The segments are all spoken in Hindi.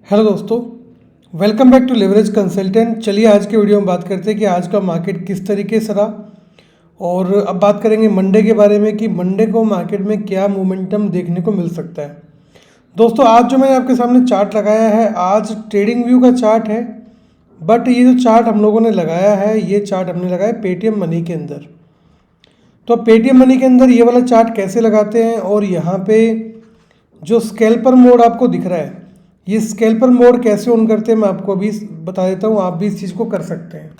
हेलो दोस्तों, welcome back to leverage consultant. चलिए आज के वीडियो में बात करते हैं कि आज का मार्केट किस तरीके से रहा। और अब बात करेंगे मंडे के बारे में कि मंडे को मार्केट में क्या मोमेंटम देखने को मिल सकता है। दोस्तों आज जो मैंने आपके सामने चार्ट लगाया है, आज ट्रेडिंग व्यू का चार्ट है, बट ये जो चार्ट हम लोगों ने लगाया है, ये चार्ट हमने लगाया पेटीएम मनी के अंदर। तो पेटीएम मनी के अंदर ये वाला चार्ट कैसे लगाते हैं, और यहाँ पे जो स्कैल्पर मोड आपको दिख रहा है, ये स्कैल्पर मोड कैसे ऑन करते हैं मैं आपको अभी बता देता हूँ, आप भी इस चीज़ को कर सकते हैं।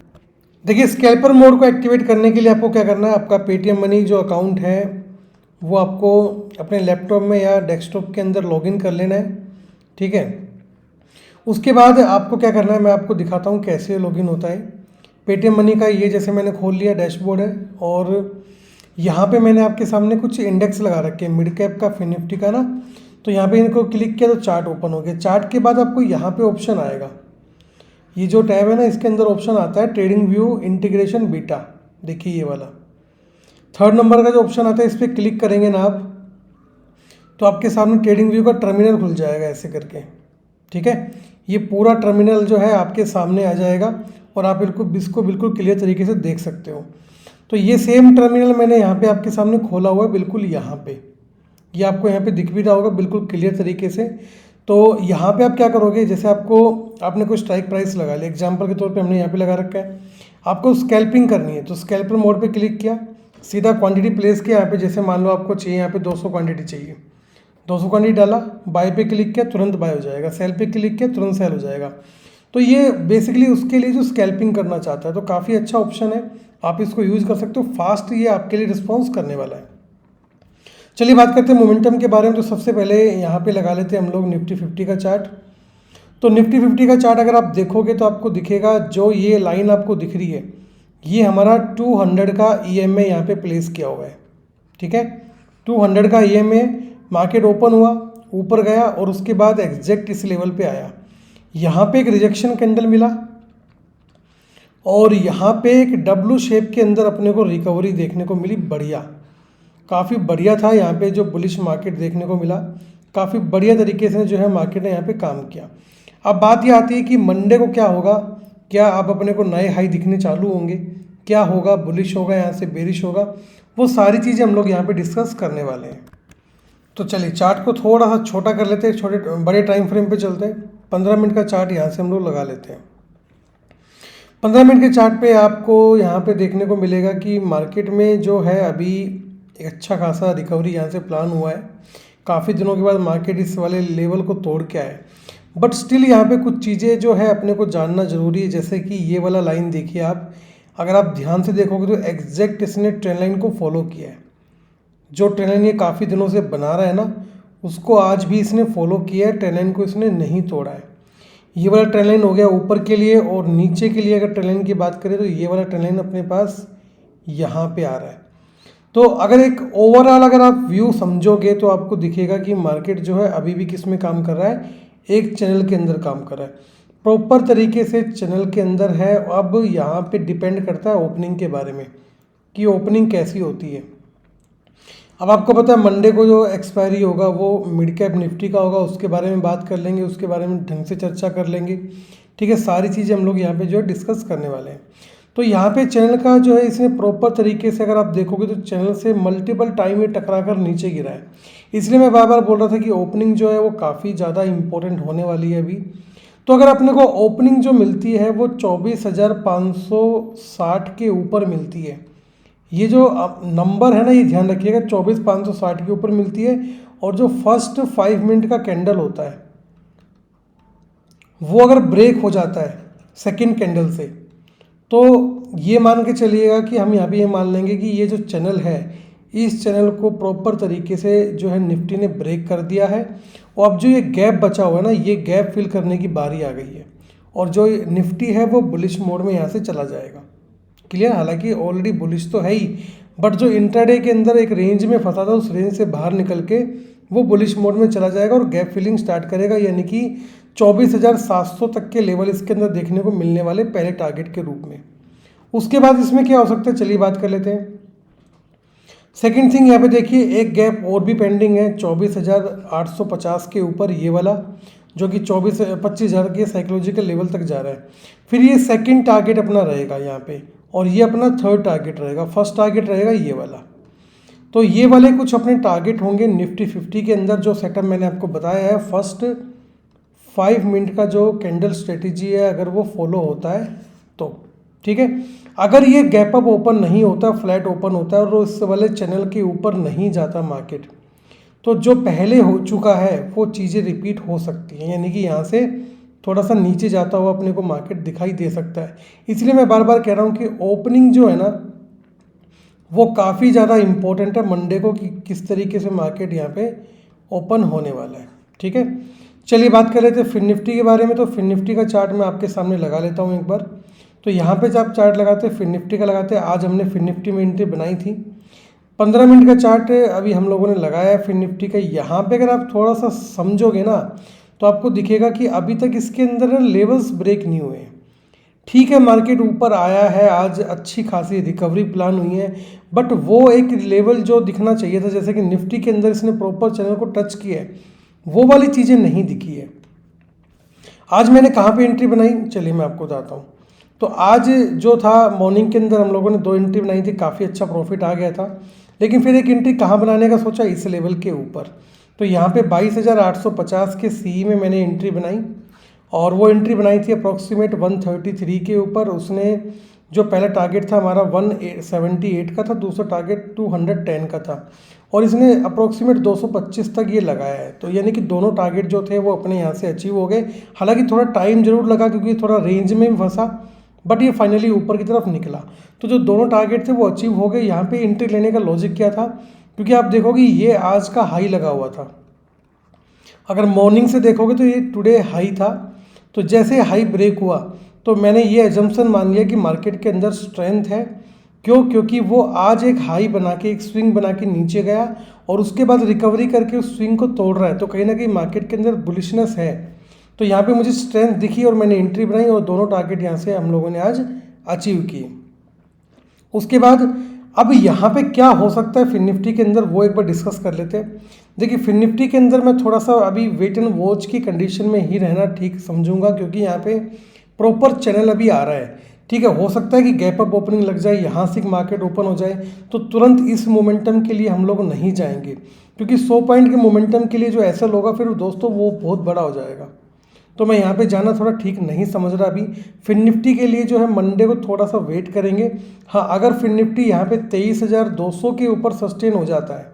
देखिए, स्कैल्पर मोड को एक्टिवेट करने के लिए आपको क्या करना है, आपका पेटीएम मनी जो अकाउंट है वो आपको अपने लैपटॉप में या डेस्कटॉप के अंदर लॉगिन कर लेना है। ठीक है, उसके बाद आपको क्या करना है, मैं आपको दिखाता हूँ कैसे लॉगिन होता है। पेटीएम मनी का ये जैसे मैंने खोल लिया डैशबोर्ड है, और यहाँ पे मैंने आपके सामने कुछ इंडेक्स लगा रखे हैं, मिड कैप का, फिन निफ्टी का ना। तो यहाँ पे इनको क्लिक किया तो चार्ट ओपन हो गया। चार्ट के बाद आपको यहाँ पे ऑप्शन आएगा, ये जो टैब है ना, इसके अंदर ऑप्शन आता है ट्रेडिंग व्यू इंटीग्रेशन बीटा। देखिए ये वाला थर्ड नंबर का जो ऑप्शन आता है, इस पर क्लिक करेंगे ना आप, तो आपके सामने ट्रेडिंग व्यू का टर्मिनल खुल जाएगा ऐसे करके। ठीक है, ये पूरा टर्मिनल जो है आपके सामने आ जाएगा और आप इसको बिल्कुल क्लियर तरीके से देख सकते हो। तो ये सेम टर्मिनल मैंने यहाँ पे आपके सामने खोला हुआ है, बिल्कुल यहाँ पे, ये आपको यहाँ पे दिख भी रहा होगा बिल्कुल क्लियर तरीके से। तो यहाँ पे आप क्या करोगे, जैसे आपने कोई स्ट्राइक प्राइस लगा लिया, एग्जांपल के तौर पे हमने यहाँ पे लगा रखा है, आपको स्कैल्पिंग करनी है। तो स्कैल्पर मोड पे क्लिक किया, सीधा क्वांटिटी प्लेस किया यहाँ पे, जैसे मान लो आपको चाहिए यहाँ पे 200 क्वांटिटी चाहिए, 200 क्वांटिटी डाला, बाय पे क्लिक किया तुरंत बाय हो जाएगा, सेल पे क्लिक किया तुरंत सेल हो जाएगा। तो ये बेसिकली उसके लिए जो स्कैल्पिंग करना चाहता है, तो काफ़ी अच्छा ऑप्शन है, आप इसको यूज़ कर सकते हो। फास्ट ये आपके लिए रिस्पॉन्स करने वाला है। चलिए बात करते हैं मोमेंटम के बारे में। तो सबसे पहले यहाँ पे लगा लेते हैं हम लोग निफ्टी 50 का चार्ट। तो निफ्टी 50 का चार्ट अगर आप देखोगे तो आपको दिखेगा, जो ये लाइन आपको दिख रही है, ये हमारा 200 का EMA यहाँ पे प्लेस किया हुआ है। ठीक है, 200 का EMA, मार्केट ओपन हुआ, ऊपर गया और उसके बाद एग्जैक्ट इस लेवल पे आया। यहाँ पे एक रिजेक्शन कैंडल मिला और यहाँ पे एक डब्लू शेप के अंदर अपने को रिकवरी देखने को मिली, बढ़िया, काफ़ी बढ़िया था। यहाँ पे जो बुलिश मार्केट देखने को मिला, काफ़ी बढ़िया तरीके से जो है मार्केट ने यहाँ पे काम किया। अब बात ये आती है कि मंडे को क्या होगा, क्या अब अपने को नए हाई दिखने चालू होंगे, क्या होगा, बुलिश होगा, यहाँ से बेरिश होगा, वो सारी चीज़ें हम लोग यहाँ पे डिस्कस करने वाले हैं। तो चलिए चार्ट को थोड़ा सा छोटा कर लेते हैं, बड़े टाइम फ्रेम पे चलते हैं। 15 मिनट का चार्ट यहाँ से हम लोग लगा लेते हैं। 15 मिनट के चार्ट पे आपको यहाँ पे देखने को मिलेगा कि मार्केट में जो है अभी एक अच्छा खासा रिकवरी यहाँ से प्लान हुआ है। काफ़ी दिनों के बाद मार्केट इस वाले लेवल को तोड़ के आए, बट स्टिल यहाँ पे कुछ चीज़ें जो है अपने को जानना ज़रूरी है। जैसे कि ये वाला लाइन देखिए आप, अगर आप ध्यान से देखोगे तो एग्जैक्ट इसने ट्रेंड लाइन को फॉलो किया है। जो ट्रेंड लाइन ये काफ़ी दिनों से बना रहा है ना, उसको आज भी इसने फॉलो किया है, ट्रेंड लाइन को इसने नहीं तोड़ा है। ये वाला ट्रेंड लाइन हो गया ऊपर के लिए, और नीचे के लिए अगर ट्रेंड लाइन की बात करें तो ये वाला ट्रेंड लाइन अपने पास यहाँ पे आ रहा है। तो अगर एक ओवरऑल अगर आप व्यू समझोगे तो आपको दिखेगा कि मार्केट जो है अभी भी किस में काम कर रहा है, एक चैनल के अंदर काम कर रहा है, प्रॉपर तरीके से चैनल के अंदर है। अब यहाँ पे डिपेंड करता है ओपनिंग के बारे में कि ओपनिंग कैसी होती है। अब आपको पता है मंडे को जो एक्सपायरी होगा वो मिड कैप निफ्टी का होगा, उसके बारे में बात कर लेंगे, उसके बारे में ढंग से चर्चा कर लेंगे। ठीक है, सारी चीज़ें हम लोग यहाँ पे जो है डिस्कस करने वाले हैं। तो यहाँ पे चैनल का जो है इसने प्रॉपर तरीके से अगर आप देखोगे तो चैनल से मल्टीपल टाइम ये टकरा कर नीचे गिरा है। इसलिए मैं बार बार बोल रहा था कि ओपनिंग जो है वो काफ़ी ज़्यादा इंपॉर्टेंट होने वाली है अभी। तो अगर अपने को ओपनिंग जो मिलती है वो 24,560 के ऊपर मिलती है, ये जो नंबर है ना, ये ध्यान रखिएगा, 24,560 के ऊपर मिलती है। और जो फर्स्ट 5 मिनट का कैंडल होता है वो अगर ब्रेक हो जाता है सेकंड कैंडल से, तो ये मान के चलिएगा कि हम यहाँ पे ये मान लेंगे कि ये जो चैनल है, इस चैनल को प्रॉपर तरीके से जो है निफ्टी ने ब्रेक कर दिया है। और अब जो ये गैप बचा हुआ है ना, ये गैप फिल करने की बारी आ गई है, और जो निफ्टी है वो बुलिश मोड में यहाँ से चला जाएगा। क्लियर, हालांकि ऑलरेडी बुलिश तो है ही, बट जो इंट्राडे के अंदर एक रेंज में फंसा था, उस रेंज से बाहर निकल के वो बुलिश मोड में चला जाएगा और गैप फिलिंग स्टार्ट करेगा, यानी कि 24,700 तक के लेवल इसके अंदर देखने को मिलने वाले पहले टारगेट के रूप में। उसके बाद इसमें क्या हो सकता है, चलिए बात कर लेते हैं। सेकंड थिंग, यहाँ पे देखिए एक गैप और भी पेंडिंग है 24,850 के ऊपर, ये वाला जो कि 25,000 के साइकोलॉजिकल लेवल तक जा रहा है। फिर ये सेकंड टारगेट अपना रहेगा यहाँ पे, और ये अपना थर्ड टारगेट रहेगा। फर्स्ट टारगेट रहेगा ये वाला। तो ये वाले कुछ अपने टारगेट होंगे निफ्टी 50 के अंदर। जो सेटअप मैंने आपको बताया है, फर्स्ट 5 मिनट का जो कैंडल स्ट्रेटेजी है, अगर वो फॉलो होता है तो ठीक है। अगर ये गैप अप ओपन नहीं होता, फ्लैट ओपन होता है और इस वाले चैनल के ऊपर नहीं जाता मार्केट, तो जो पहले हो चुका है वो चीज़ें रिपीट हो सकती हैं। यानी कि यहाँ से थोड़ा सा नीचे जाता हुआ अपने को मार्केट दिखाई दे सकता है। इसलिए मैं बार बार कह रहा हूँ कि ओपनिंग जो है ना, वो काफ़ी ज़्यादा इम्पोर्टेंट है मंडे को, कि किस तरीके से मार्केट यहाँ पे ओपन होने वाला है। ठीक है, चलिए बात कर रहे थे फिन निफ्टी के बारे में। तो फिन निफ्टी का चार्ट मैं आपके सामने लगा लेता हूँ एक बार। तो यहाँ पे जब आप चार्ट लगाते हैं फिन निफ्टी का लगाते हैं, आज हमने फिन निफ्टी में एंट्री बनाई थी। 15 मिनट का चार्ट अभी हम लोगों ने लगाया है फिन निफ्टी का। यहाँ पे अगर आप थोड़ा सा समझोगे ना, तो आपको दिखेगा कि अभी तक इसके अंदर लेवल्स ब्रेक नहीं हुए हैं। ठीक है, मार्केट ऊपर आया है, आज अच्छी खासी रिकवरी प्लान हुई है, बट वो एक लेवल जो दिखना चाहिए था, जैसे कि निफ्टी के अंदर इसने प्रॉपर चैनल को टच किया है, वो वाली चीज़ें नहीं दिखी है। आज मैंने कहाँ पे एंट्री बनाई, चलिए मैं आपको बताता हूँ। तो आज जो था मॉर्निंग के अंदर हम लोगों ने 2 एंट्री बनाई थी, काफ़ी अच्छा प्रॉफिट आ गया था। लेकिन फिर एक एंट्री कहाँ बनाने का सोचा, इस लेवल के ऊपर। तो यहाँ पे 22,850 के सी में मैंने एंट्री बनाई, और वो एंट्री बनाई थी अप्रॉक्सीमेट 133 के ऊपर। उसने जो पहला टारगेट था हमारा 178 का था, दूसरा टारगेट 210 का था, और इसने अप्रॉक्सीमेट 225 तक ये लगाया है। तो यानी कि दोनों टारगेट जो थे वो अपने यहाँ से अचीव हो गए। हालांकि थोड़ा टाइम जरूर लगा, क्योंकि थोड़ा रेंज में भी फंसा, बट ये फाइनली ऊपर की तरफ निकला। तो जो दोनों टारगेट थे वो अचीव हो गए। यहाँ पे एंट्री लेने का लॉजिक क्या था, क्योंकि आप देखोगे ये आज का हाई लगा हुआ था। अगर मॉर्निंग से देखोगे तो ये टुडे हाई था। तो जैसे हाई ब्रेक हुआ, तो मैंने ये एजम्पशन मान लिया कि मार्केट के अंदर स्ट्रेंथ है। क्यों? क्योंकि वो आज एक हाई बना के, एक स्विंग बना के नीचे गया, और उसके बाद रिकवरी करके उस स्विंग को तोड़ रहा है। तो कहीं ना कहीं मार्केट के अंदर बुलिशनेस है। तो यहाँ पे मुझे स्ट्रेंथ दिखी और मैंने एंट्री बनाई, और दोनों टारगेट यहाँ से हम लोगों ने आज अचीव किए। उसके बाद अब यहाँ पे क्या हो सकता है फिन निफ्टी के अंदर, वो एक बार डिस्कस कर लेते हैं। देखिए, फिन निफ्टी के अंदर मैं थोड़ा सा अभी वेट एंड वॉच की कंडीशन में ही रहना ठीक समझूंगा, क्योंकि यहाँ पे प्रॉपर चैनल अभी आ रहा है। ठीक है, हो सकता है कि गैप अप ओपनिंग लग जाए, यहाँ से मार्केट ओपन हो जाए, तो तुरंत इस मोमेंटम के लिए हम लोग नहीं जाएंगे, क्योंकि 100 पॉइंट के मोमेंटम के लिए जो ऐसा होगा फिर दोस्तों वो बहुत बड़ा हो जाएगा। तो मैं यहाँ पे जाना थोड़ा ठीक नहीं समझ रहा अभी। फिन निफ्टी के लिए जो है मंडे को थोड़ा सा वेट करेंगे। हाँ, अगर फिन निफ्टी यहाँ पे 23,200 के ऊपर सस्टेन हो जाता है,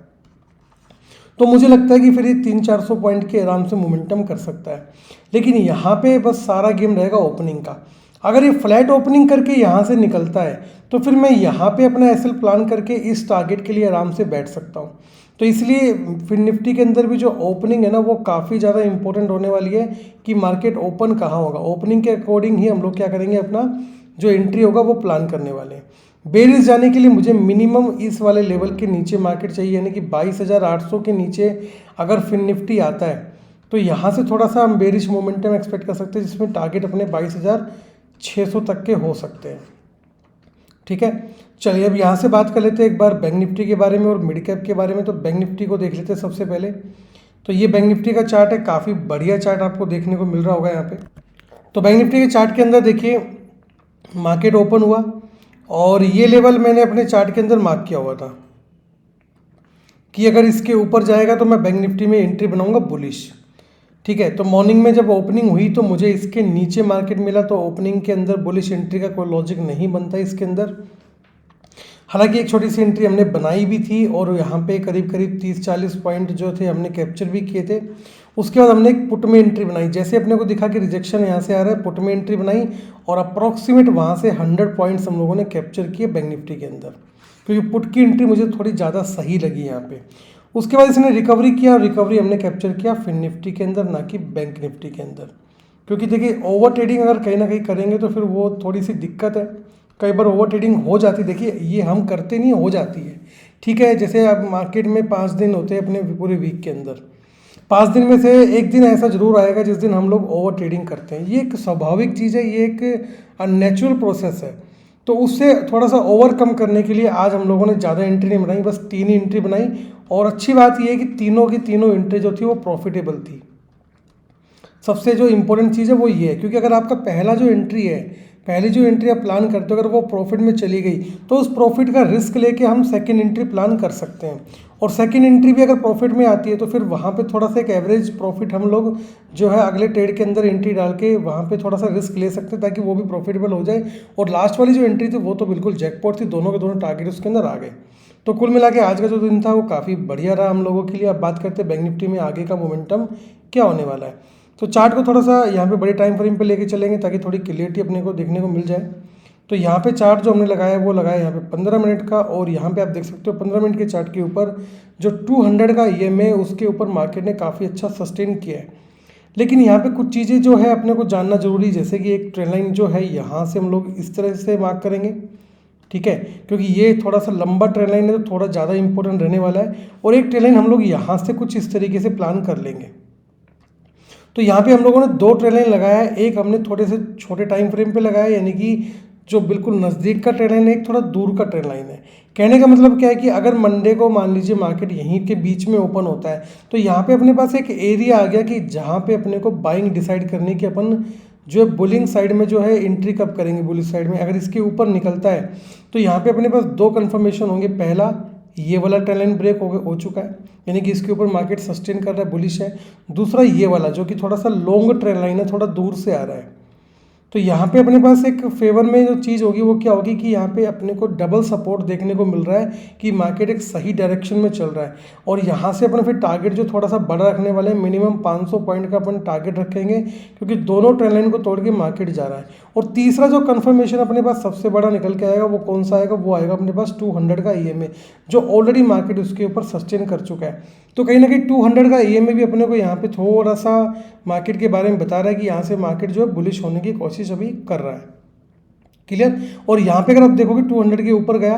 तो मुझे लगता है कि फिर ये 300-400 पॉइंट के आराम से मोमेंटम कर सकता है। लेकिन यहाँ पे बस सारा गेम रहेगा ओपनिंग का। अगर ये फ्लैट ओपनिंग करके यहाँ से निकलता है, तो फिर मैं यहाँ पे अपना एसएल प्लान करके इस टारगेट के लिए आराम से बैठ सकता हूँ। तो इसलिए फिन निफ्टी के अंदर भी जो ओपनिंग है ना, वो काफ़ी ज़्यादा इंपॉर्टेंट होने वाली है कि मार्केट ओपन कहाँ होगा। ओपनिंग के अकॉर्डिंग ही हम लोग क्या करेंगे, अपना जो एंट्री होगा वो प्लान करने वाले हैं। बेरिस जाने के लिए मुझे मिनिमम इस वाले लेवल के नीचे मार्केट चाहिए, यानी कि 22,800 के नीचे अगर फिन निफ्टी आता है, तो यहाँ से थोड़ा सा हम बेरिश मोमेंटम एक्सपेक्ट कर सकते हैं, जिसमें टारगेट अपने 22,600 तक के हो सकते हैं। ठीक है, चलिए अब यहाँ से बात कर लेते हैं एक बार बैंक निफ्टी के बारे में और मिड कैप के बारे में। तो बैंक निफ्टी को देख लेते हैं सबसे पहले। तो ये बैंक निफ्टी का चार्ट है, काफ़ी बढ़िया चार्ट आपको देखने को मिल रहा होगा यहाँ पे। तो बैंक निफ्टी के चार्ट के अंदर देखिए, मार्केट ओपन हुआ, और ये लेवल मैंने अपने चार्ट के अंदर मार्क किया हुआ था कि अगर इसके ऊपर जाएगा तो मैं बैंक निफ्टी में एंट्री बनाऊंगा बुलिश। ठीक है, तो मॉर्निंग में जब ओपनिंग हुई तो मुझे इसके नीचे मार्केट मिला, तो ओपनिंग के अंदर बुलिश एंट्री का कोई लॉजिक नहीं बनता इसके अंदर। हालांकि एक छोटी सी एंट्री हमने बनाई भी थी, और यहाँ पे करीब करीब 30-40 पॉइंट जो थे हमने कैप्चर भी किए थे। उसके बाद हमने एक पुट में एंट्री बनाई, जैसे अपने को दिखा कि रिजेक्शन यहाँ से आ रहा है, पुट में एंट्री बनाई, और अप्रॉक्सीमेट वहाँ से 100 पॉइंट्स हम लोगों ने कैप्चर किए बैंक निफ्टी के अंदर, क्योंकि पुट की एंट्री मुझे थोड़ी ज़्यादा सही लगी यहाँ पे। उसके बाद इसने रिकवरी किया, और रिकवरी हमने कैप्चर किया फिन निफ्टी के अंदर, ना कि बैंक निफ्टी के अंदर। क्योंकि देखिए, ओवर ट्रेडिंग अगर कहीं ना कहीं करेंगे तो फिर वो थोड़ी सी दिक्कत है। कई बार ओवर ट्रेडिंग हो जाती है, देखिए ये हम करते नहीं, हो जाती है। ठीक है, जैसे अब मार्केट में 5 दिन होते हैं अपने पूरे वीक के अंदर, 5 दिन में से एक दिन ऐसा जरूर आएगा जिस दिन हम लोग ओवर ट्रेडिंग करते हैं। ये एक स्वाभाविक चीज़ है, ये एक नेचुरल प्रोसेस है। तो उससे थोड़ा सा ओवरकम करने के लिए आज हम लोगों ने ज़्यादा एंट्री नहीं बनाई, बस 3 ही एंट्री बनाई। और अच्छी बात यह है कि तीनों की तीनों एंट्री जो थी वो प्रॉफिटेबल थी। सबसे जो इम्पोर्टेंट चीज़ है वो ये है, क्योंकि अगर आपका पहली जो एंट्री आप प्लान करते हो अगर वो प्रॉफिट में चली गई तो उस प्रॉफिट का रिस्क लेके हम सेकंड एंट्री प्लान कर सकते हैं। और सेकंड एंट्री भी अगर प्रॉफिट में आती है तो फिर वहाँ पे थोड़ा सा एक एवरेज प्रॉफिट हम लोग जो है अगले ट्रेड के अंदर एंट्री डाल के वहाँ पे थोड़ा सा रिस्क ले सकते हैं ताकि वो भी प्रॉफिटेबल हो जाए। और लास्ट वाली जो एंट्री थी वो तो बिल्कुल जैकपॉट थी, दोनों के दोनों टारगेट उसके अंदर आ गए। तो कुल मिला के आज का जो दिन था वो काफ़ी बढ़िया रहा हम लोगों के लिए। अब बात करते हैं बैंक निफ्टी में आगे का मोमेंटम क्या होने वाला है। तो चार्ट को थोड़ा सा यहाँ पे बड़े टाइम फ्रेम पे लेके चलेंगे ताकि थोड़ी क्लियरिटी अपने को देखने को मिल जाए। तो यहाँ पे चार्ट जो हमने लगाया है वो लगाया यहाँ पे 15 मिनट का, और यहाँ पे आप देख सकते हो 15 मिनट के चार्ट के ऊपर जो 200 का EMA है उसके ऊपर मार्केट ने काफ़ी अच्छा सस्टेन किया है। लेकिन यहाँ पे कुछ चीज़ें जो है अपने को जानना जरूरी, जैसे कि एक ट्रेंड लाइन जो है यहाँ से हम लोग इस तरह से मार्क करेंगे, ठीक है, क्योंकि ये थोड़ा सा लंबा ट्रेंड लाइन है तो थोड़ा ज़्यादा इंपॉर्टेंट रहने वाला है। और एक ट्रेंड लाइन हम लोग यहाँ से कुछ इस तरीके से प्लान कर लेंगे। तो यहाँ पे हम लोगों ने दो ट्रेंड लाइन लगाया है, एक हमने थोड़े से छोटे टाइम फ्रेम पे लगाया है, यानी कि जो बिल्कुल नज़दीक का ट्रेंड लाइन है, एक थोड़ा दूर का ट्रेंड लाइन है। कहने का मतलब क्या है कि अगर मंडे को मान लीजिए मार्केट यहीं के बीच में ओपन होता है तो यहाँ पे अपने पास एक एरिया आ गया कि जहाँ पे अपने को बाइंग डिसाइड करने की अपन जो है बुलिंग साइड में जो है एंट्री कब करेंगे, बुलिश साइड में अगर इसके ऊपर निकलता है तो यहाँ पे अपने पास दो कन्फर्मेशन होंगे। पहला, ये वाला ट्रेंड लाइन ब्रेक हो चुका है, यानी कि इसके ऊपर मार्केट सस्टेन कर रहा है, बुलिश है। दूसरा ये वाला जो कि थोड़ा सा लॉन्ग ट्रेंड लाइन है, थोड़ा दूर से आ रहा है। तो यहाँ पे अपने पास एक फेवर में जो चीज़ होगी वो क्या होगी कि यहाँ पे अपने को डबल सपोर्ट देखने को मिल रहा है कि मार्केट एक सही डायरेक्शन में चल रहा है। और यहाँ से अपन फिर टारगेट जो थोड़ा सा बड़ा रखने वाले हैं, मिनिमम 500 पॉइंट का अपन टारगेट रखेंगे, क्योंकि दोनों ट्रेंड लाइन को तोड़ के मार्केट जा रहा है। और तीसरा जो कन्फर्मेशन अपने पास सबसे बड़ा निकल के आएगा वो कौन सा आएगा, वो आएगा अपने पास 200 का EMA, जो ऑलरेडी मार्केट उसके ऊपर सस्टेन कर चुका है। तो कहीं ना कहीं 200 का EMA भी अपने को यहाँ पे थोड़ा सा मार्केट के बारे में बता रहा है कि यहाँ से मार्केट जो है बुलिश होने की कोशिश अभी कर रहा है। क्लियर। और यहाँ पे अगर आप देखोगे 200 के ऊपर गया,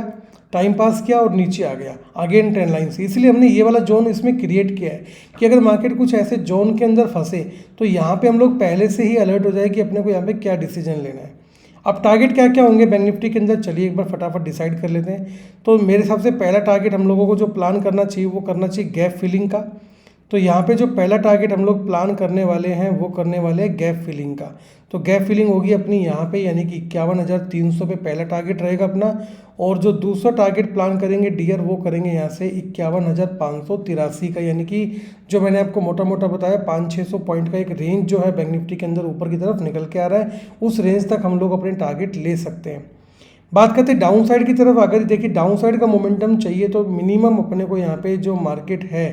टाइम पास किया और नीचे आ गया अगेन ट्रेंड लाइन से, इसलिए हमने ये वाला जोन इसमें क्रिएट किया है कि अगर मार्केट कुछ ऐसे जोन के अंदर फंसे तो यहाँ पे हम लोग पहले से ही अलर्ट हो जाए कि अपने को यहाँ पे क्या डिसीजन लेना है। अब टारगेट क्या क्या होंगे बैंक निफ्टी के अंदर, चलिए एक बार फटाफट डिसाइड कर लेते हैं। तो मेरे हिसाब से पहला टारगेट हम लोगों को जो प्लान करना चाहिए वो करना चाहिए गैप फिलिंग का। तो यहाँ पे जो पहला टारगेट हम लोग प्लान करने वाले हैं वो करने वाले हैं गैप फिलिंग का। तो गैप फिलिंग होगी अपनी यहाँ पे, यानी कि 51,300 पे पहला टारगेट रहेगा अपना। और जो दूसरा टारगेट प्लान करेंगे डियर वो करेंगे यहाँ से 51,583 का, यानी कि जो मैंने आपको मोटा मोटा बताया 500-600 पॉइंट का एक रेंज जो है बैंक निफ्टी के अंदर ऊपर की तरफ निकल के आ रहा है, उस रेंज तक हम लोग अपने टारगेट ले सकते हैं। बात करते हैं डाउन साइड की तरफ। अगर देखिए डाउन साइड का मोमेंटम चाहिए तो मिनिमम अपने को यहाँ पे जो मार्केट है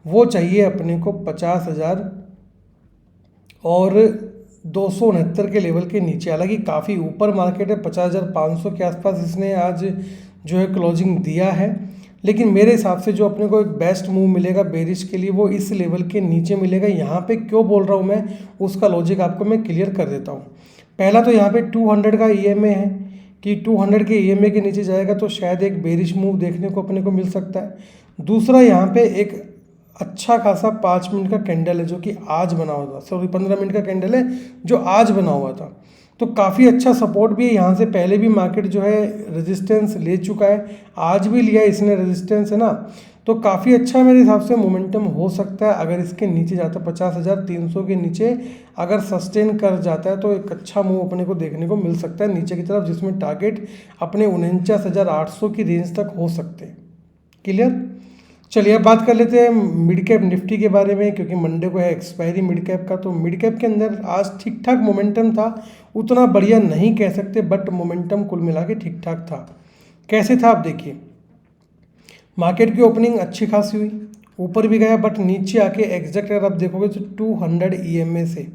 वो चाहिए अपने को 50,000 और 269 के लेवल के नीचे। हालांकि काफ़ी ऊपर मार्केट है, 50,500 के आसपास इसने आज जो है क्लोजिंग दिया है, लेकिन मेरे हिसाब से जो अपने को एक बेस्ट मूव मिलेगा बेरिश के लिए वो इस लेवल के नीचे मिलेगा। यहाँ पे क्यों बोल रहा हूँ मैं, उसका लॉजिक आपको मैं क्लियर कर देता हूँ। पहला तो यहाँ पे 200 का EMA है कि 200 के EMA के नीचे जाएगा तो शायद एक बेरिश मूव देखने को अपने को मिल सकता है। दूसरा यहाँ पे एक अच्छा खासा 5 मिनट का कैंडल है जो कि आज बना हुआ था, सॉरी 15 मिनट का कैंडल है जो आज बना हुआ था। तो काफ़ी अच्छा सपोर्ट भी है, यहाँ से पहले भी मार्केट जो है रेजिस्टेंस ले चुका है, आज भी लिया इसने रेजिस्टेंस, है ना। तो काफ़ी अच्छा मेरे हिसाब से मोमेंटम हो सकता है अगर इसके नीचे जाता है 50,300 के नीचे अगर सस्टेन कर जाता है तो एक अच्छा मूव अपने को देखने को मिल सकता है नीचे की तरफ, जिसमें टारगेट अपने 49,800 की रेंज तक हो सकते हैं। क्लियर। चलिए अब बात कर लेते हैं मिड कैप निफ्टी के बारे में, क्योंकि मंडे को है एक्सपायरी मिड कैप का। तो मिड कैप के अंदर आज ठीक ठाक मोमेंटम था, उतना बढ़िया नहीं कह सकते बट मोमेंटम कुल मिला के ठीक ठाक था। कैसे था आप देखिए, मार्केट की ओपनिंग अच्छी खासी हुई, ऊपर भी गया बट नीचे आके एग्जैक्ट अगर आप देखोगे तो 200 EMA से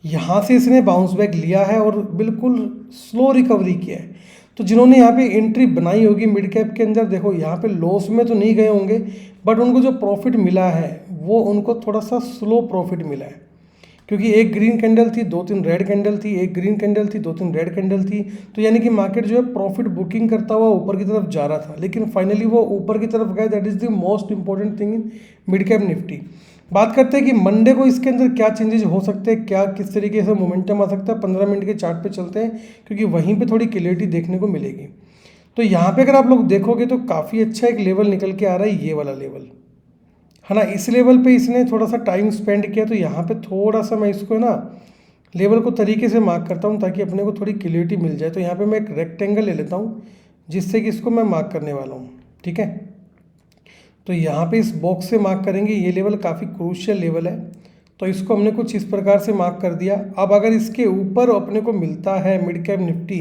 यहाँ से इसने बाउंस बैक लिया है और बिल्कुल स्लो रिकवरी किया है। तो जिन्होंने यहाँ पे एंट्री बनाई होगी मिड कैप के अंदर, देखो यहाँ पे लॉस में तो नहीं गए होंगे बट उनको जो प्रॉफिट मिला है वो उनको थोड़ा सा स्लो प्रॉफिट मिला है, क्योंकि एक ग्रीन कैंडल थी, 2-3 रेड कैंडल थी, एक ग्रीन कैंडल थी, 2-3 रेड कैंडल थी। तो यानी कि मार्केट जो है प्रॉफिट बुकिंग करता हुआ ऊपर की तरफ जा रहा था, लेकिन फाइनली वो ऊपर की तरफ गए। That is the most important thing in mid cap Nifty. बात करते हैं कि मंडे को इसके अंदर क्या चेंजेस हो सकते हैं, क्या किस तरीके से मोमेंटम आ सकता है। 15 मिनट के चार्ट पे चलते हैं क्योंकि वहीं पे थोड़ी क्लियरिटी देखने को मिलेगी। तो यहाँ पे अगर आप लोग देखोगे तो काफ़ी अच्छा एक लेवल निकल के आ रहा है, ये वाला लेवल है ना। इस लेवल पे इसने थोड़ा सा टाइम स्पेंड किया, तो यहाँ पे थोड़ा सा मैं इसको ना लेवल को तरीके से मार्क करता हूँ ताकि अपने को थोड़ी क्लियरिटी मिल जाए। तो यहाँ पे मैं एक रेक्टेंगल ले लेता हूँ जिससे कि इसको मैं मार्क करने वाला हूँ, ठीक है। तो यहाँ पे इस बॉक्स से मार्क करेंगे, ये लेवल काफ़ी क्रूशियल लेवल है, तो इसको हमने कुछ इस प्रकार से मार्क कर दिया। अब अगर इसके ऊपर अपने को मिलता है मिड कैप निफ्टी,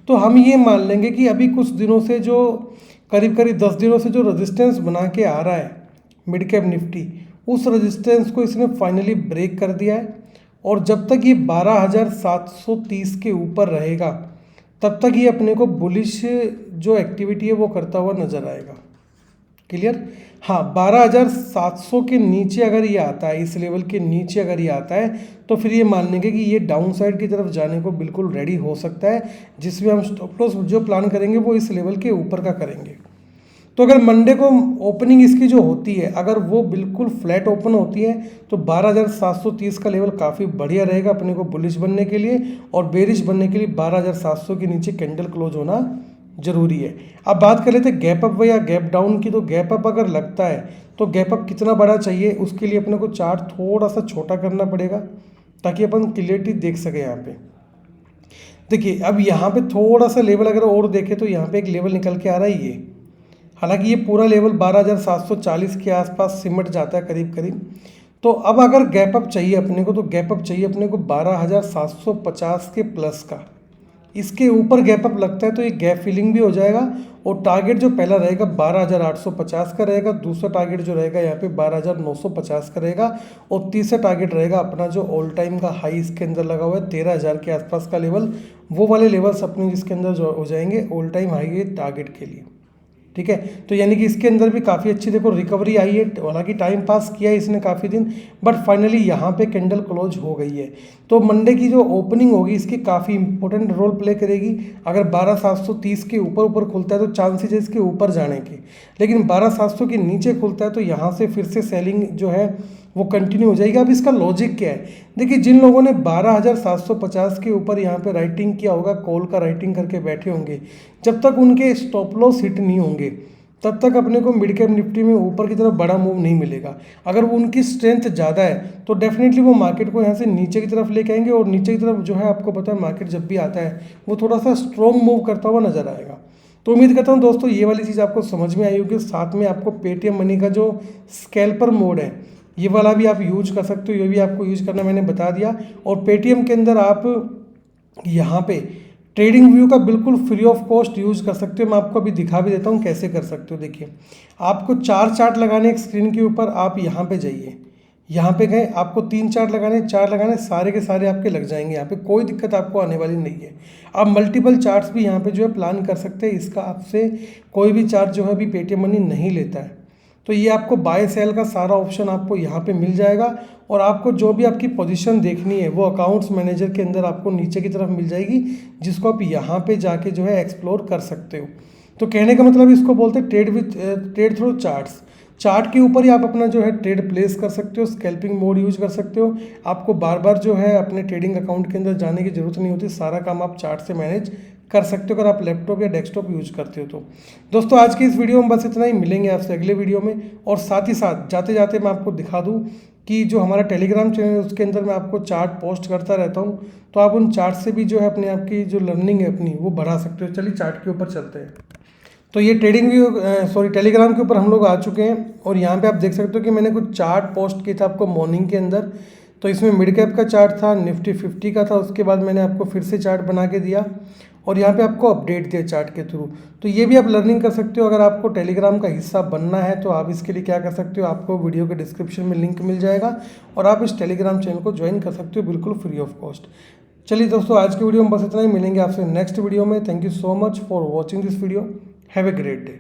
तो हम ये मान लेंगे कि अभी कुछ दिनों से जो करीब करीब 10 दिनों से जो रेजिस्टेंस बना के आ रहा है मिड कैप निफ्टी, उस रेजिस्टेंस को इसने फाइनली ब्रेक कर दिया है। और जब तक ये 12,730 के ऊपर रहेगा तब तक ये अपने को बुलिश जो एक्टिविटी है वो करता हुआ नजर आएगा। क्लियर? हाँ, 12,700 के नीचे अगर ये आता है, इस लेवल के नीचे अगर ये आता है, तो फिर ये मान लेंगे कि ये डाउन साइड की तरफ जाने को बिल्कुल रेडी हो सकता है, जिसमें हम स्टॉप लॉस जो प्लान करेंगे वो इस लेवल के ऊपर का करेंगे। तो अगर मंडे को ओपनिंग इसकी जो होती है, अगर वो बिल्कुल फ्लैट ओपन होती है, तो 12,730 का लेवल काफ़ी बढ़िया रहेगा अपने को बुलिश बनने के लिए, और बेरिश बनने के लिए 12,700 के नीचे कैंडल क्लोज होना जरूरी है। अब बात कर लेते हैं गैप अप या गैप डाउन की। तो गैप अप अगर लगता है तो गैप अप कितना बड़ा चाहिए, उसके लिए अपने को चार्ट थोड़ा सा छोटा करना पड़ेगा ताकि अपन क्लियरिटी देख सके। यहाँ पे देखिए, अब यहाँ पे थोड़ा सा लेवल अगर और देखें तो यहाँ पे एक लेवल निकल के आ रहा है ये, हालांकि ये पूरा लेवल 12,740 के आसपास सिमट जाता है करीब करीब। तो अब अगर गैप अप चाहिए अपने को, तो गैप अप चाहिए अपने को 12,750 के प्लस का। इसके ऊपर गैप अप लगता है तो ये गैप फिलिंग भी हो जाएगा, और टारगेट जो पहला रहेगा 12,850 का रहेगा, दूसरा टारगेट जो रहेगा यहाँ पे 12,950 का रहेगा, और तीसरा टारगेट रहेगा अपना जो ऑल टाइम का हाई इसके अंदर लगा हुआ है 13,000 के आसपास का लेवल। वो वाले लेवल्स अपने जिसके अंदर जो हो जाएंगे ऑल टाइम हाई टारगेट के लिए, ठीक है। तो यानी कि इसके अंदर भी काफ़ी अच्छी देखो रिकवरी आई है, हालांकि टाइम पास किया है इसने काफ़ी दिन, बट फाइनली यहाँ पे कैंडल क्लोज हो गई है। तो मंडे की जो ओपनिंग होगी इसकी काफ़ी इंपॉर्टेंट रोल प्ले करेगी। अगर 12,730 के ऊपर खुलता है तो चांसेस है इसके ऊपर जाने के, लेकिन 12,700 के नीचे खुलता है तो यहाँ से फिर से सेलिंग जो है वो कंटिन्यू हो जाएगी। अब इसका लॉजिक क्या है, देखिए जिन लोगों ने 12,750 के ऊपर यहाँ पे राइटिंग किया होगा, कॉल का राइटिंग करके बैठे होंगे, जब तक उनके स्टॉप लॉस हिट नहीं होंगे तब तक अपने को मिड कैप निफ्टी में ऊपर की तरफ बड़ा मूव नहीं मिलेगा। अगर वो उनकी स्ट्रेंथ ज़्यादा है तो डेफिनेटली वो मार्केट को यहाँ से नीचे की तरफ लेके आएंगे, और नीचे की तरफ जो है आपको पता है मार्केट जब भी आता है वो थोड़ा सा स्ट्रॉन्ग मूव करता हुआ नजर आएगा। तो उम्मीद करता हूँ दोस्तों ये वाली चीज़ आपको समझ में आई होगी। साथ में आपको पेटीएम मनी का जो स्कैल्पर मोड है ये वाला भी आप यूज कर सकते हो, ये भी आपको यूज करना मैंने बता दिया। और पेटीएम के अंदर आप यहाँ पे ट्रेडिंग व्यू का बिल्कुल फ्री ऑफ कॉस्ट यूज कर सकते हो। मैं आपको अभी दिखा भी देता हूँ कैसे कर सकते हो। देखिए, आपको 4 चार्ट लगाने एक स्क्रीन के ऊपर, आप यहाँ पे जाइए, यहाँ पे गए, आपको 3 चार्ट लगाने, 4 लगाने, सारे के सारे आपके लग जाएंगे। यहाँ पे कोई दिक्कत आपको आने वाली नहीं है। आप मल्टीपल चार्ट्स भी यहाँ पे जो है प्लान कर सकते हैं। इसका आपसे कोई भी चार्ट जो है अभी पेटीएम मनी नहीं लेता है। तो ये आपको बाय सेल का सारा ऑप्शन आपको यहाँ पे मिल जाएगा, और आपको जो भी आपकी पोजीशन देखनी है वो अकाउंट्स मैनेजर के अंदर आपको नीचे की तरफ मिल जाएगी, जिसको आप यहाँ पे जाके जो है एक्सप्लोर कर सकते हो। तो कहने का मतलब इसको बोलते हैं ट्रेड थ्रू चार्ट्स। चार्ट के ऊपर ही आप अपना जो है ट्रेड प्लेस कर सकते हो, स्कैल्पिंग मोड यूज कर सकते हो। आपको बार बार जो है अपने ट्रेडिंग अकाउंट के अंदर जाने की जरूरत नहीं होती, सारा काम आप चार्ट से मैनेज कर सकते हो अगर आप लैपटॉप या डेस्कटॉप यूज करते हो तो। दोस्तों आज की इस वीडियो में बस इतना ही, मिलेंगे आपसे अगले वीडियो में। और साथ ही साथ जाते जाते मैं आपको दिखा दूँ कि जो हमारा टेलीग्राम चैनल है उसके अंदर मैं आपको चार्ट पोस्ट करता रहता हूँ, तो आप उन चार्ट से भी जो है अपने आप की जो लर्निंग है अपनी वो बढ़ा सकते हो। चलिए चार्ट के ऊपर चलते हैं। तो ये टेलीग्राम के ऊपर हम लोग आ चुके हैं, और यहाँ पे आप देख सकते हो कि मैंने कुछ चार्ट पोस्ट किया था आपको मॉर्निंग के अंदर। तो इसमें मिड कैप का चार्ट था, निफ्टी 50 का था, उसके बाद मैंने आपको फिर से चार्ट बना के दिया, और यहाँ पे आपको अपडेट दिया चार्ट के थ्रू। तो ये भी आप लर्निंग कर सकते हो। अगर आपको टेलीग्राम का हिस्सा बनना है तो आप इसके लिए क्या कर सकते हो, आपको वीडियो के डिस्क्रिप्शन में लिंक मिल जाएगा, और आप इस टेलीग्राम चैनल को ज्वाइन कर सकते हो बिल्कुल फ्री ऑफ कॉस्ट। चलिए दोस्तों आज की वीडियो में बस इतना ही, मिलेंगे आपसे नेक्स्ट वीडियो में। Thank you so much for watching this video. Have a great day.